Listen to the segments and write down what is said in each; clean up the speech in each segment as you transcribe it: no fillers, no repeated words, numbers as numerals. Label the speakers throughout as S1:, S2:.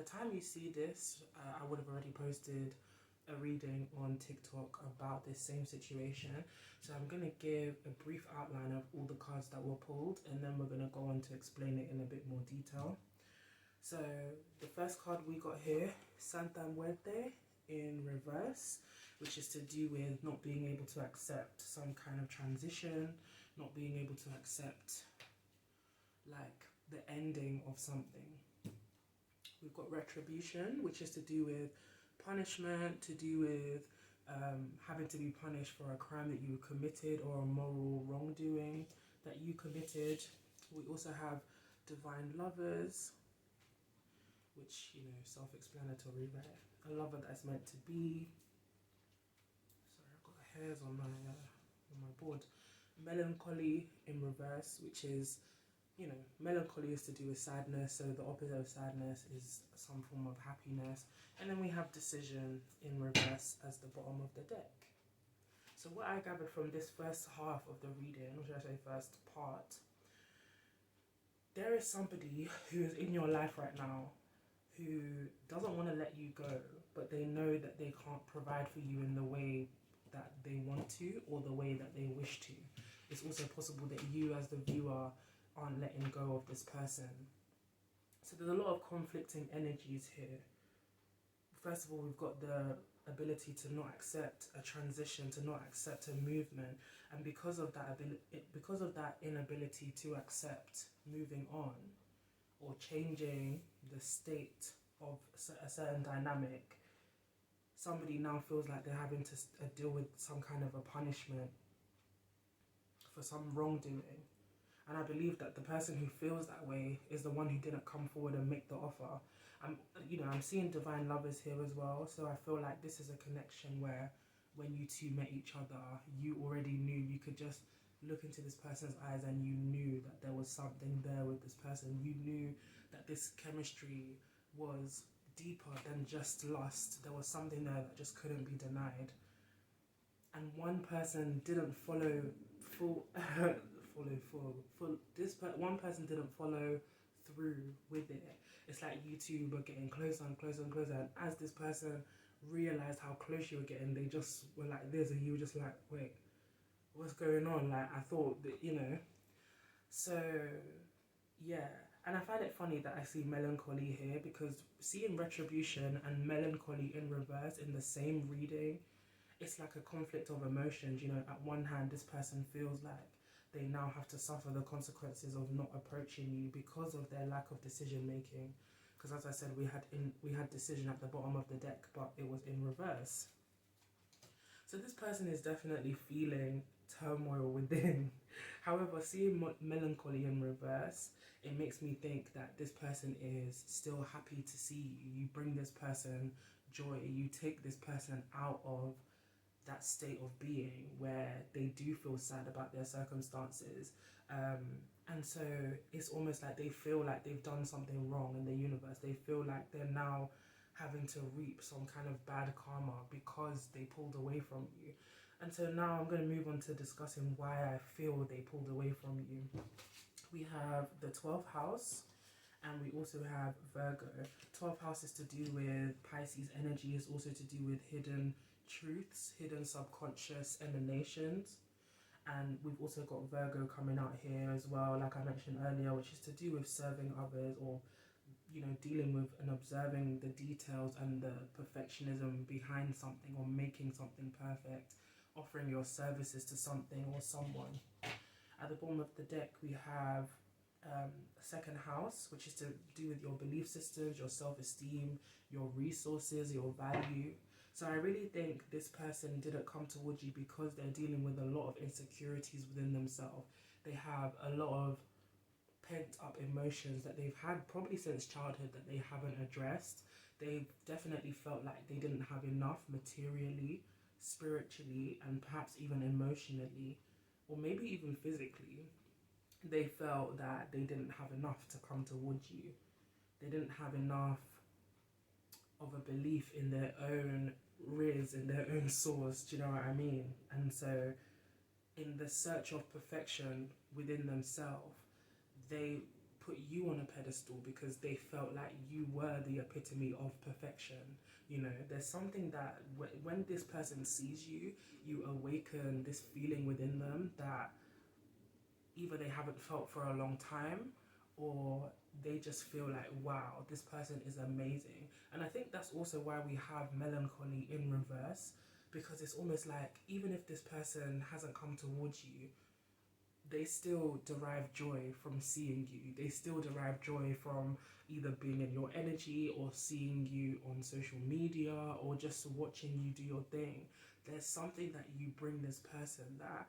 S1: the time you see this, I would have already posted a reading on TikTok about this same situation. So I'm going to give a brief outline of all the cards that were pulled, and then we're going to go on to explain it in a bit more detail. So the first card we got here, Santa Muerte in reverse, which is to do with not being able to accept some kind of transition, not being able to accept like the ending of something. We've got retribution, which is to do with punishment, to do with having to be punished for a crime that you committed or a moral wrongdoing that you committed. We also have divine lovers, which, you know, self-explanatory there. A lover that's meant to be. Sorry, I've got hairs on my board. Melancholy in reverse, which is, you know, melancholy is to do with sadness, so the opposite of sadness is some form of happiness. And then we have decision in reverse as the bottom of the deck. So what I gathered from this first half of the reading, or should I say first part, there is somebody who is in your life right now who doesn't want to let you go, but they know that they can't provide for you in the way that they want to or the way that they wish to. It's also possible that you as the viewer aren't letting go of this person. So there's a lot of conflicting energies here. First of all, we've got the ability to not accept a transition, to not accept a movement, and because of that inability to accept moving on or changing the state of a certain dynamic, somebody now feels like they're having to deal with some kind of a punishment for some wrongdoing. And I believe that the person who feels that way is the one who didn't come forward and make the offer. I'm seeing divine lovers here as well. So I feel like this is a connection where when you two met each other, you already knew. You could just look into this person's eyes and you knew that there was something there with this person. You knew that this chemistry was deeper than just lust. There was something there that just couldn't be denied. And one person didn't follow one person didn't follow through with it. It's like you two were getting closer and closer and closer, and as this person realized how close you were getting, they just were like this, and you were just like, wait, what's going on? Like, I thought that, you know. So yeah, and I find it funny that I see melancholy here, because seeing retribution and melancholy in reverse in the same reading, it's like a conflict of emotions. You know, at one hand, this person feels like they now have to suffer the consequences of not approaching you because of their lack of decision making. Because as I said, we had decision at the bottom of the deck, but it was in reverse. So this person is definitely feeling turmoil within. However, seeing melancholy in reverse, it makes me think that this person is still happy to see you. You bring this person joy. You take this person out of that state of being where they do feel sad about their circumstances, and so it's almost like they feel like they've done something wrong in the universe. They feel like they're now having to reap some kind of bad karma because they pulled away from you. And so now I'm going to move on to discussing why I feel they pulled away from you. We have the 12th house, and we also have Virgo. 12th house is to do with Pisces energy, is also to do with hidden truths, hidden subconscious emanations. And we've also got Virgo coming out here as well, like I mentioned earlier, which is to do with serving others, or, you know, dealing with and observing the details and the perfectionism behind something, or making something perfect, offering your services to something or someone. At the bottom of the deck, we have second house, which is to do with your belief systems, your self-esteem, your resources, your value. So I really think this person didn't come towards you because they're dealing with a lot of insecurities within themselves. They have a lot of pent up emotions that they've had probably since childhood that they haven't addressed. They've definitely felt like they didn't have enough materially, spiritually, and perhaps even emotionally, or maybe even physically. They felt that they didn't have enough to come towards you. They didn't have enough of a belief in their own riz, in their own source, do you know what I mean? And so in the search of perfection within themselves, they put you on a pedestal because they felt like you were the epitome of perfection. You know, there's something that when this person sees you, you awaken this feeling within them that either they haven't felt for a long time, or they just feel like, wow, this person is amazing. And I think that's also why we have melancholy in reverse, because it's almost like even if this person hasn't come towards you, they still derive joy from seeing you. They still derive joy from either being in your energy or seeing you on social media or just watching you do your thing. There's something that you bring this person that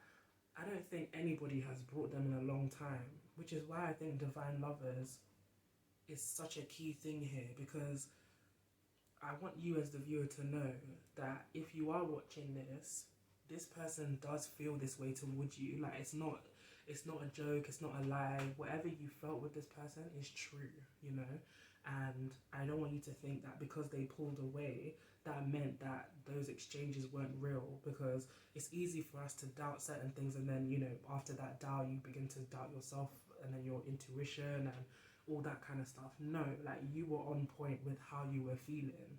S1: I don't think anybody has brought them in a long time, which is why I think Divine Lovers is such a key thing here, because I want you as the viewer to know that if you are watching this person does feel this way towards you. Like it's not a joke, it's not a lie. Whatever you felt with this person is true, you know? And I don't want you to think that because they pulled away, that meant that those exchanges weren't real, because it's easy for us to doubt certain things, and then, you know, after that doubt, you begin to doubt yourself and then your intuition and all that kind of stuff. No, like you were on point with how you were feeling.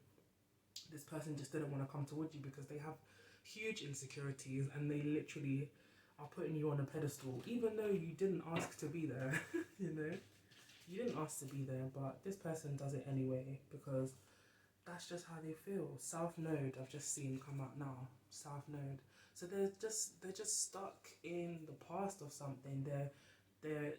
S1: This person just didn't want to come towards you because they have huge insecurities and they literally are putting you on a pedestal, even though you didn't ask to be there. You know, you didn't ask to be there, but this person does it anyway because that's just how they feel. South Node, I've just seen come out now. South Node. So they're just stuck in the past of something. They're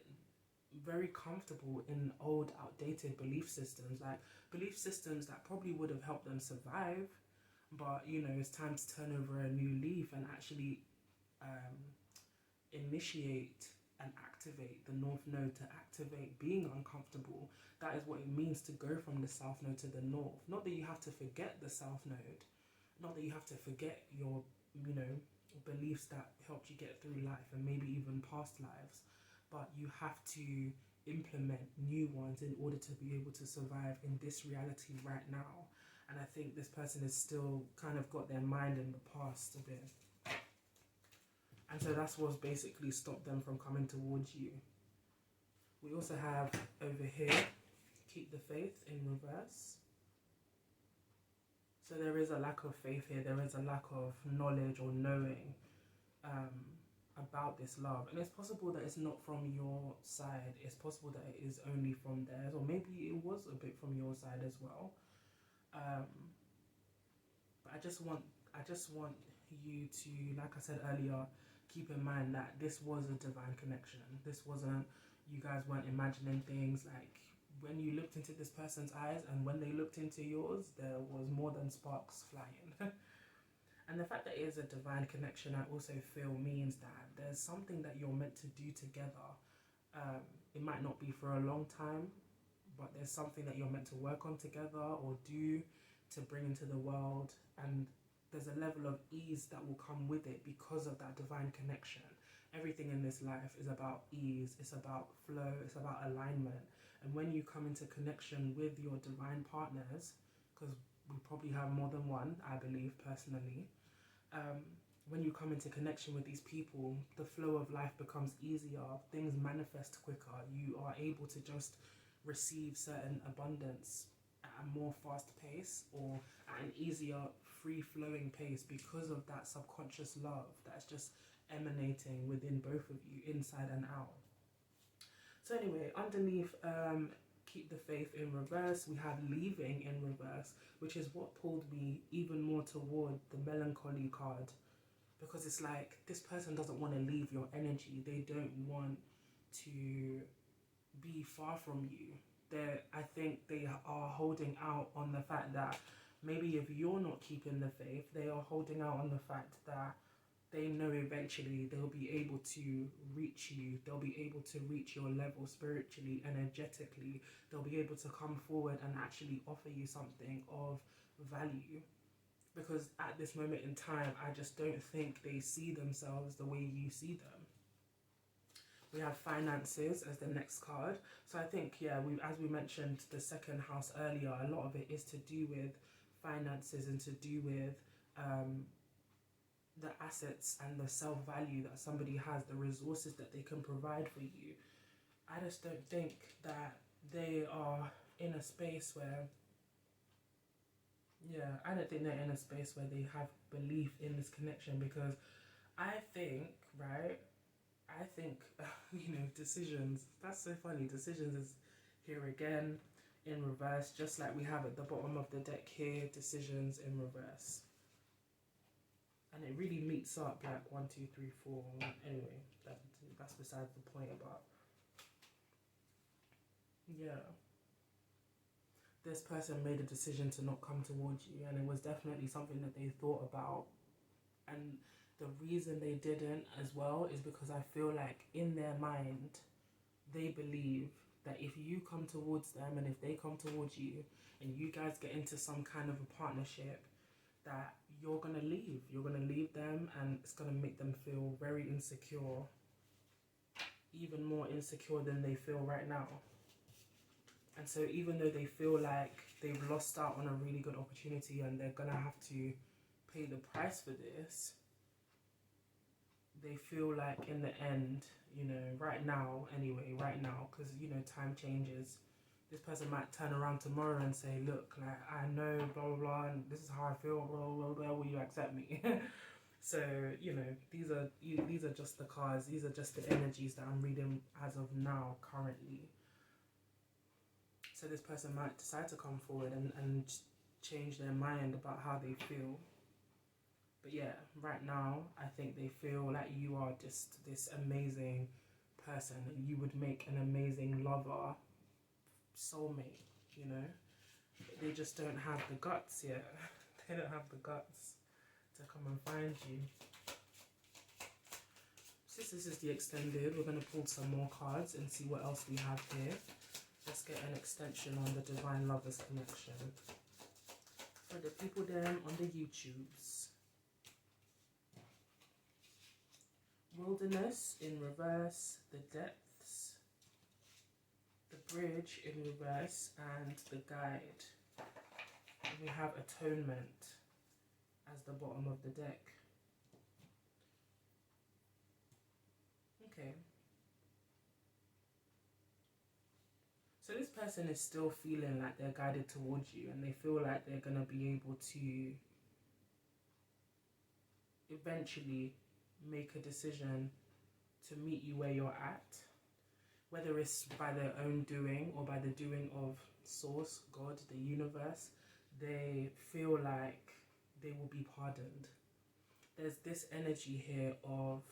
S1: very comfortable in old, outdated belief systems, like belief systems that probably would have helped them survive. But you know, it's time to turn over a new leaf and actually initiate and activate the North Node, to activate being uncomfortable. That is what it means to go from the South Node to the North. Not that you have to forget the South Node, not that you have to forget your, you know, beliefs that helped you get through life and maybe even past lives, but you have to implement new ones in order to be able to survive in this reality right now. And I think this person has still kind of got their mind in the past a bit. And so that's what's basically stopped them from coming towards you. We also have over here, keep the faith in reverse. So there is a lack of faith here. There is a lack of knowledge or knowing about this love. And it's possible that it's not from your side. It's possible that it is only from theirs. Or maybe it was a bit from your side as well. But I just want you to, like I said earlier, keep in mind that this was a divine connection. This wasn't, you guys weren't imagining things. Like when you looked into this person's eyes and when they looked into yours, there was more than sparks flying. And the fact that it is a divine connection, I also feel means that there's something that you're meant to do together. It might not be for a long time, but there's something that you're meant to work on together or do to bring into the world. And there's a level of ease that will come with it because of that divine connection. Everything in this life is about ease, it's about flow, it's about alignment. And when you come into connection with your divine partners, because we probably have more than one, I believe personally, when you come into connection with these people, the flow of life becomes easier, things manifest quicker, you are able to just receive certain abundance at a more fast pace or at an easier free-flowing pace because of that subconscious love that's just emanating within both of you, inside and out. So anyway, underneath keep the faith in reverse, we have leaving in reverse, which is what pulled me even more toward the melancholy card, because it's like this person doesn't want to leave your energy. They don't want to be far from you. I think they are holding out on the fact that maybe if you're not keeping the faith, they are holding out on the fact that they know eventually they'll be able to reach you. They'll be able to reach your level spiritually, energetically. They'll be able to come forward and actually offer you something of value. Because at this moment in time, I just don't think they see themselves the way you see them. We have finances as the next card. So I think, yeah, as we mentioned the second house earlier, a lot of it is to do with finances and to do with the assets and the self-value that somebody has, the resources that they can provide for you. I just don't think that they are in a space where, yeah, I don't think they're in a space where they have belief in this connection, because I think, right, I think, decisions, that's so funny. Decisions is here again in reverse, just like we have at the bottom of the deck here, decisions in reverse. And it really meets up like 1, 2, 3, 4. Anyway, that's besides the point, but yeah. This person made a decision to not come towards you, and it was definitely something that they thought about. And the reason they didn't as well is because I feel like in their mind, they believe that if you come towards them and if they come towards you and you guys get into some kind of a partnership, that you're going to leave. You're going to leave them, and it's going to make them feel very insecure, even more insecure than they feel right now. And so even though they feel like they've lost out on a really good opportunity and they're going to have to pay the price for this, they feel like in the end, right now, because, time changes. This person might turn around tomorrow and say, look, like, I know, blah, blah, blah, and this is how I feel, blah, blah, blah, will you accept me? So, these are just the cards. These are just the energies that I'm reading as of now, currently. So this person might decide to come forward and change their mind about how they feel. But yeah, right now, I think they feel like you are just this amazing person, and you would make an amazing lover, soulmate, But they just don't have the guts yet. They don't have the guts to come and find you. Since this is the extended, we're going to pull some more cards and see what else we have here. Let's get an extension on the Divine Lovers connection. For the people then on the YouTubes. Wilderness in reverse, the depths, the bridge in reverse, and the guide. And we have atonement as the bottom of the deck. Okay. So this person is still feeling like they're guided towards you, and they feel like they're going to be able to eventually make a decision to meet you where you're at, whether it's by their own doing or by the doing of Source, God, the universe. They feel like they will be pardoned. There's this energy here of,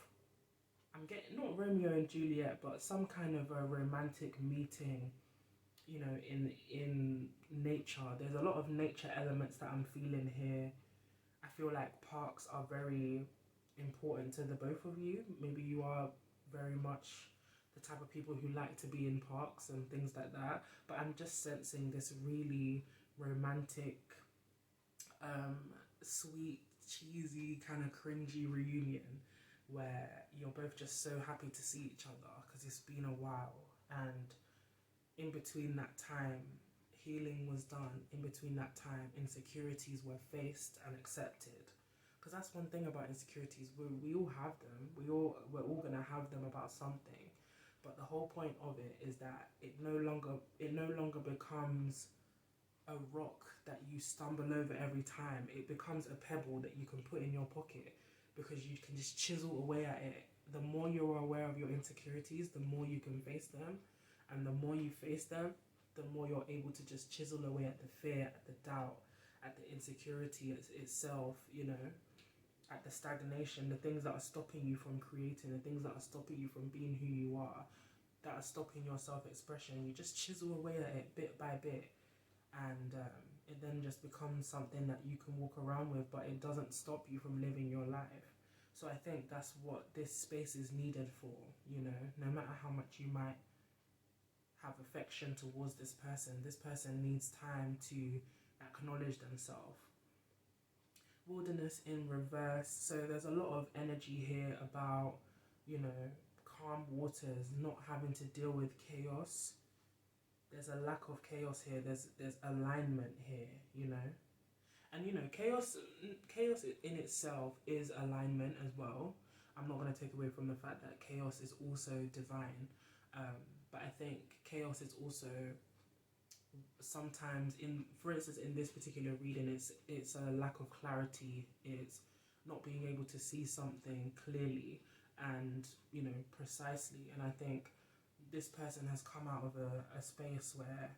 S1: I'm getting not Romeo and Juliet, but some kind of a romantic meeting, in nature. There's a lot of nature elements that I'm feeling here. I feel like parks are very important to the both of you. Maybe you are very much the type of people who like to be in parks and things like that, but I'm just sensing this really romantic, sweet, cheesy, kind of cringy reunion where you're both just so happy to see each other because it's been a while, and in between that time, healing was done. In between that time, insecurities were faced and accepted. Because that's one thing about insecurities. We all have them. We're all gonna have them about something. But the whole point of it is that it no longer becomes a rock that you stumble over every time. It becomes a pebble that you can put in your pocket, because you can just chisel away at it. The more you're aware of your insecurities, the more you can face them. And the more you face them, the more you're able to just chisel away at the fear, at the doubt, at the insecurity itself, at the stagnation, the things that are stopping you from creating, the things that are stopping you from being who you are, that are stopping your self-expression. You just chisel away at it bit by bit, and it then just becomes something that you can walk around with, but it doesn't stop you from living your life. So I think that's what this space is needed for, no matter how much you might have affection towards this person needs time to acknowledge themselves. Wilderness in reverse. So there's a lot of energy here about, calm waters, not having to deal with chaos. There's a lack of chaos here. There's alignment here, and chaos in itself is alignment as well. I'm not going to take away from the fact that chaos is also divine. But I think chaos is also sometimes, in for instance in this particular reading, it's a lack of clarity, it's not being able to see something clearly and precisely. And I think this person has come out of a space where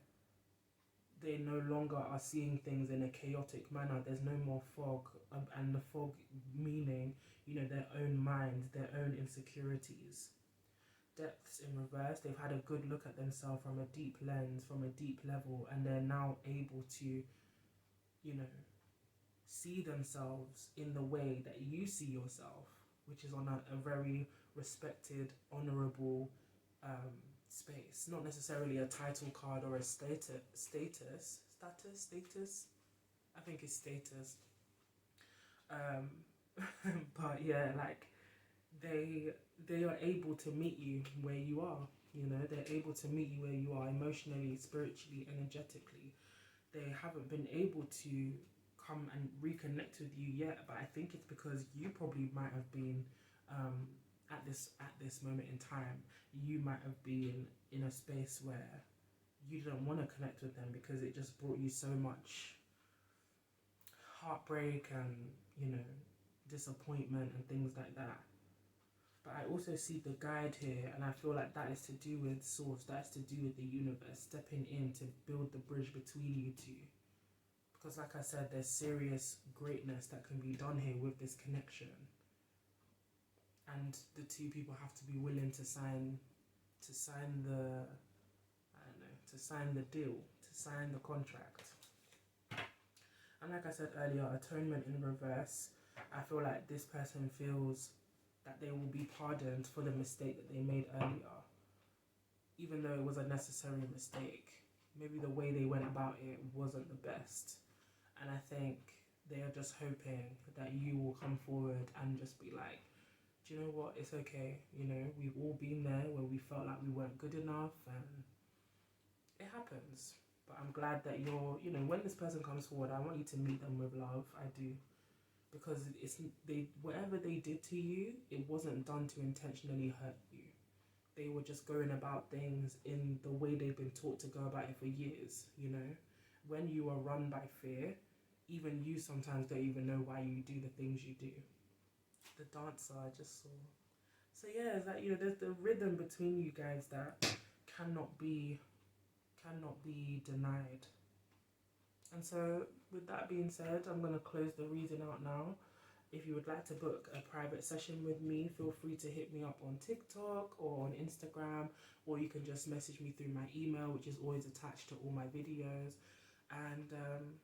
S1: they no longer are seeing things in a chaotic manner. There's no more fog, and the fog meaning their own mind, their own insecurities. Depths in reverse, they've had a good look at themselves from a deep lens, from a deep level, and they're now able to see themselves in the way that you see yourself, which is on a very respected, honorable space. Not necessarily a title card or a status. I think it's status. But yeah, like they are able to meet you where you are. They're able to meet you where you are, emotionally, spiritually, energetically. They haven't been able to come and reconnect with you yet, but I think it's because you probably might have been at this moment in time, you might have been in a space where you didn't want to connect with them because it just brought you so much heartbreak and disappointment and things like that. But I also see the guide here, and I feel like that is to do with source, that's to do with the universe stepping in to build the bridge between you two. Because like I said, there's serious greatness that can be done here with this connection. And the two people have to be willing to sign the deal, to sign the contract. And like I said earlier, atonement in reverse, I feel like this person feels that they will be pardoned for the mistake that they made earlier. Even though it was a necessary mistake, maybe the way they went about it wasn't the best. And I think they are just hoping that you will come forward and just be like, do you know what, it's okay. We've all been there where we felt like we weren't good enough, and it happens. But I'm glad that when this person comes forward, I want you to meet them with love. I do. Because whatever they did to you, it wasn't done to intentionally hurt you. They were just going about things in the way they've been taught to go about it for years. When you are run by fear, even you sometimes don't even know why you do the things you do. The dancer I just saw. So yeah, it's like there's the rhythm between you guys that cannot be denied. And so with that being said, I'm going to close the reading out now. If you would like to book a private session with me, feel free to hit me up on TikTok or on Instagram, or you can just message me through my email, which is always attached to all my videos. And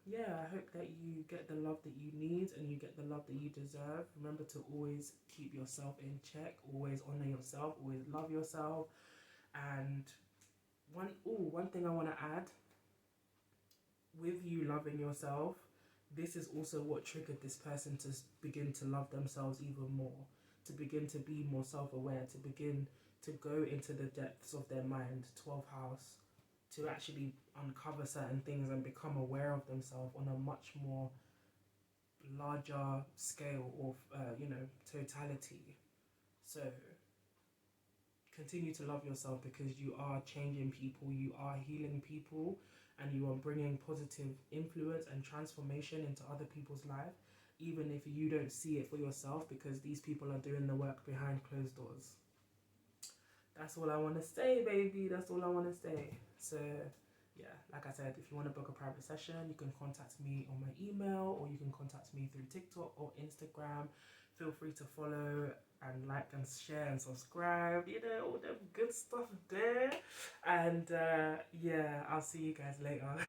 S1: yeah, I hope that you get the love that you need and you get the love that you deserve. Remember to always keep yourself in check, always honor yourself, always love yourself. And one thing I want to add, with you loving yourself, this is also what triggered this person to begin to love themselves even more, to begin to be more self-aware, to begin to go into the depths of their mind, 12th house, to actually uncover certain things and become aware of themselves on a much more larger scale of totality. So continue to love yourself, because you are changing people, you are healing people, and you are bringing positive influence and transformation into other people's life, even if you don't see it for yourself, because these people are doing the work behind closed doors. That's all I want to say, baby. That's all I want to say. So yeah, like I said, if you want to book a private session, you can contact me on my email, or you can contact me through TikTok or Instagram. Feel free to follow and like and share and subscribe, all the good stuff there. And yeah, I'll see you guys later.